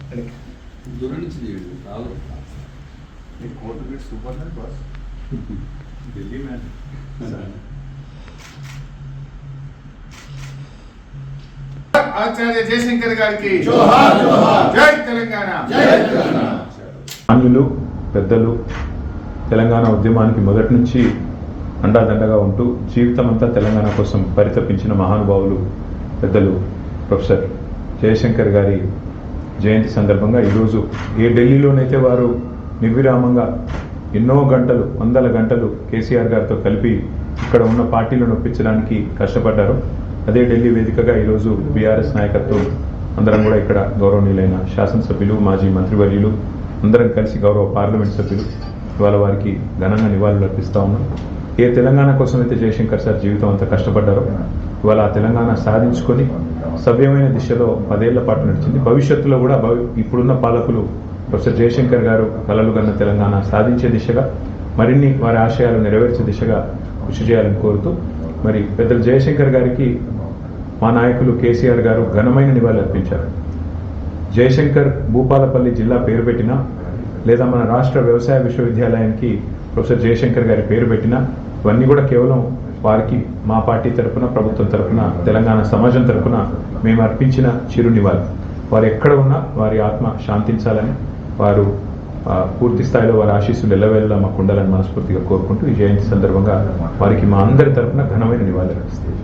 దూరం నుంచి తీయండి రాదు. కోర్టు బిట్ సూపర్ నెట్ బాస్ ఢిల్లీ మ్యాన్. ఆచార్య జయశంకర్ గారికి జోహార్ జోహార్. జై తెలంగాణ. జై తెలంగాణ. మాన్యులు పెద్దలు తెలంగాణ ఉద్యమానికి మొదటి నుంచి అండాదండగా ఉంటూ జీవితం అంతా తెలంగాణ కోసం పరితపించిన మహానుభావులు పెద్దలు ప్రొఫెసర్ జయశంకర్ గారి జయంతి సందర్భంగా ఈరోజు ఏ ఢిల్లీలోనైతే వారు నిర్విరామంగా ఎన్నో గంటలు వందల గంటలు కేసీఆర్ గారితో కలిపి ఇక్కడ ఉన్న పార్టీలను ఒప్పించడానికి కష్టపడ్డారు, అదే ఢిల్లీ వేదికగా ఈరోజు బీఆర్ఎస్ నాయకత్వం అందరం కూడా ఇక్కడ గౌరవనీయులైన శాసనసభ్యులు మాజీ మంత్రివర్యులు అందరం కలిసి గౌరవ పార్లమెంట్ సభ్యులు ఇవాళ వారికి ఘనంగా నివాళులు అర్పిస్తూ ఉన్నాం. ఏ తెలంగాణ కోసం అయితే జయశంకర్ సార్ జీవితం అంతా కష్టపడ్డారో ఇవాళ ఆ తెలంగాణ సాధించుకొని సవ్యమైన దిశలో 10 ఏళ్ల పాటు నడిచింది. భవిష్యత్తులో కూడా ఇప్పుడున్న పాలకులు ప్రొఫెసర్ జయశంకర్ గారు కలలు కన్న తెలంగాణ సాధించే దిశగా మరిన్ని వారి ఆశయాలు నెరవేర్చే దిశగా కృషి చేయాలని కోరుతూ మరి పెద్దలు జయశంకర్ గారికి మా నాయకులు కేసీఆర్ గారు ఘనమైన నివాళులు అర్పించారు. జయశంకర్ భూపాలపల్లి జిల్లా పేరు పెట్టినా లేదా మన రాష్ట్ర వ్యవసాయ విశ్వవిద్యాలయానికి ప్రొఫెసర్ జయశంకర్ గారి పేరు పెట్టినా ఇవన్నీ కూడా కేవలం వారికి మా పార్టీ తరఫున ప్రభుత్వం తరఫున తెలంగాణ సమాజం తరఫున మేము అర్పించిన చిరు నివాళి. వారు ఎక్కడ ఉన్నా వారి ఆత్మ శాంతించాలని వారు పూర్తి స్థాయిలో వారి ఆశీస్సులు ఎల్లవేళలా మాకు ఉండాలని మనస్ఫూర్తిగా కోరుకుంటూ ఈ జయంతి సందర్భంగా వారికి మా అందరి తరఫున ఘనమైన నివాళులు అర్పిస్తాయి.